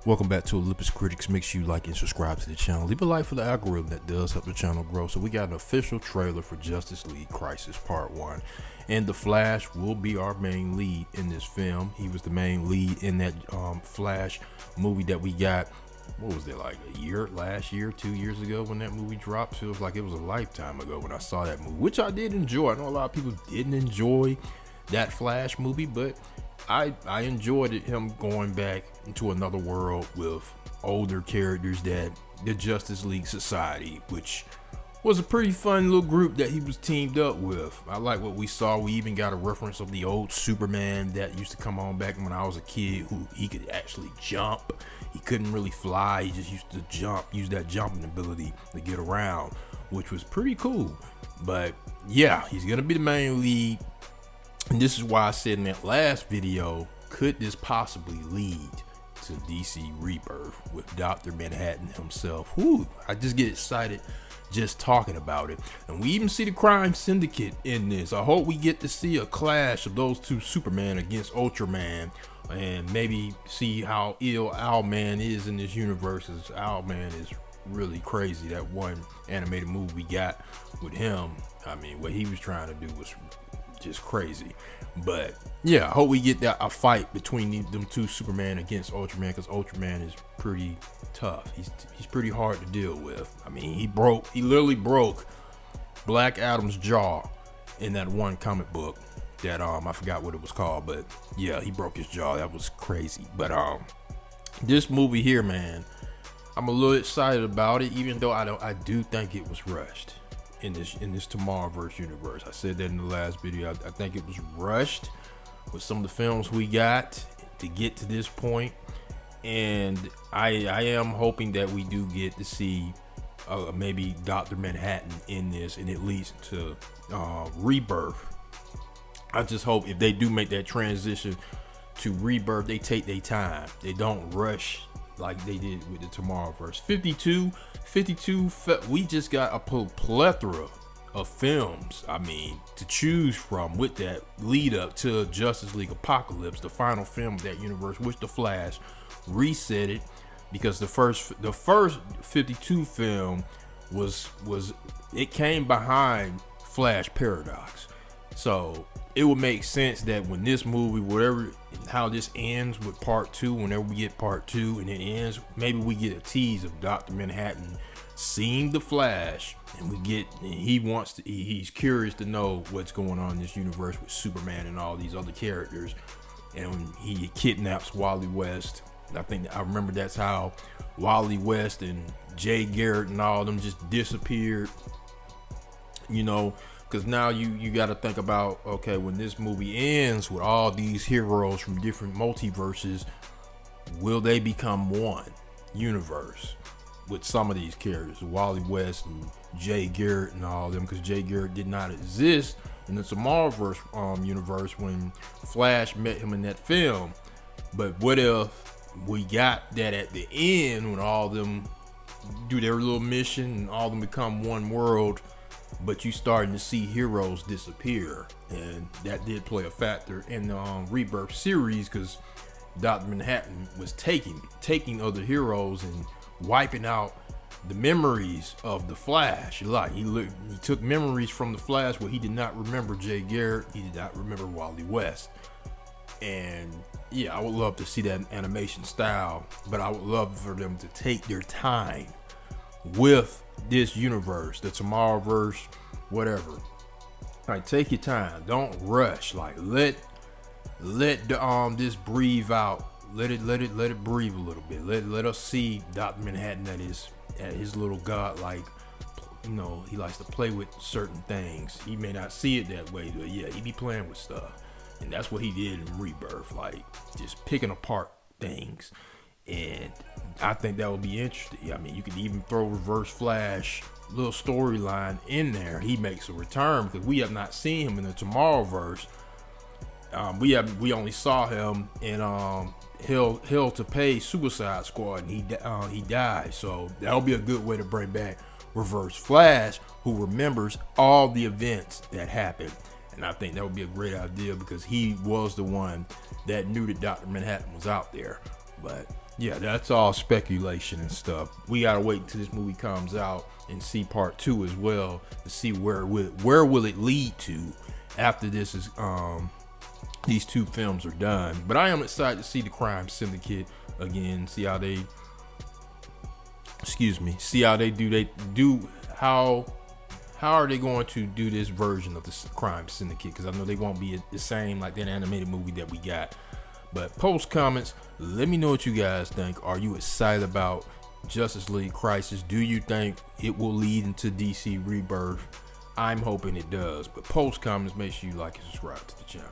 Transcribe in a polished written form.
Welcome back to Olympus Critics. Make sure you like and subscribe to the channel. Leave a like for the algorithm that does help the channel grow. So we got an official trailer for Justice League Crisis Part 1. And The Flash will be our main lead in this film. He was the main lead in that Flash movie that we got, what was it, like last year, 2 years ago when that movie dropped? Feels like it was a lifetime ago when I saw that movie, which I did enjoy. I know a lot of people didn't enjoy that Flash movie, but I enjoyed him going back into another world with older characters, that the Justice League Society, which was a pretty fun little group that he was teamed up with. I like what we saw. We even got a reference of the old Superman that used to come on back when I was a kid, who he could actually jump. He couldn't really fly, he just used to jump, use that jumping ability to get around, which was pretty cool. But yeah, he's gonna be the main lead. And this is why I said in that last video, could this possibly lead to DC Rebirth with Dr. Manhattan himself? Whew, I just get excited just talking about it. And we even see the crime syndicate in this. I hope we get to see a clash of those two, Superman against Ultraman, and maybe see how ill Owlman is in this universe, as Owlman is really crazy. That one animated movie we got with him, I mean, what he was trying to do was just crazy. But yeah, I hope we get a fight between them two, Superman against Ultraman, because Ultraman is pretty tough. He's pretty hard to deal with. I mean, he literally broke Black Adam's jaw in that one comic book that I forgot what it was called, but yeah, he broke his jaw. That was crazy. But this movie here, man, I'm a little excited about it, even though I do think it was rushed in this Tomorrowverse universe. I said that in the last video. I think it was rushed with some of the films we got to get to this point, and I am hoping that we do get to see maybe Dr. Manhattan in this, and it leads to Rebirth. I just hope if they do make that transition to Rebirth, they take their time. They don't rush like they did with the Tomorrowverse. 52, we just got a plethora of films, I mean, to choose from with that lead up to Justice League Apocalypse, the final film of that universe, which the Flash reset it, because the first 52 film was it came behind Flash Paradox. So it would make sense that when this movie, how this ends with part 2, whenever we get part 2 and it ends, maybe we get a tease of Dr. Manhattan seeing the Flash, and he's curious to know what's going on in this universe with Superman and all these other characters, and he kidnaps Wally West. I remember that's how Wally West and Jay Garrett and all of them just disappeared, you know. Because now you got to think about, okay, when this movie ends with all these heroes from different multiverses, will they become one universe with some of these characters, Wally West and Jay Garrett and all of them? Because Jay Garrett did not exist in the Tomorrowverse universe when Flash met him in that film. But what if we got that at the end, when all of them do their little mission and all of them become one world, but you starting to see heroes disappear? And that did play a factor in the Rebirth series, because Dr. Manhattan was taking other heroes and wiping out the memories of the Flash. Like he took memories from the Flash where he did not remember Jay Garrett, he did not remember Wally West. And yeah, I would love to see that animation style, but I would love for them to take their time with this universe, the Tomorrowverse, whatever. Like, take your time, don't rush. Like, let this breathe out. Let it breathe a little bit. Let us see Dr. Manhattan at his little god, like, you know, he likes to play with certain things. He may not see it that way, but yeah, he be playing with stuff, and that's what he did in Rebirth, like just picking apart things. And I think that would be interesting. I mean, you could even throw Reverse Flash little storyline in there. He makes a return, because we have not seen him in the Tomorrowverse. We only saw him in Hell to Pay Suicide Squad, and he died. So that'll be a good way to bring back Reverse Flash, who remembers all the events that happened. And I think that would be a great idea, because he was the one that knew that Dr. Manhattan was out there. But Yeah, that's all speculation and stuff. We gotta wait until this movie comes out and see part 2 as well to see where will it lead to after this is these 2 films are done. But I am excited to see the Crime Syndicate again. See how they how are they going to do this version of the Crime Syndicate? Because I know they won't be the same like that animated movie that we got. But post comments, let me know what you guys think. Are you excited about Justice League Crisis? Do you think it will lead into DC Rebirth? I'm hoping it does. But post comments, make sure you like and subscribe to the channel.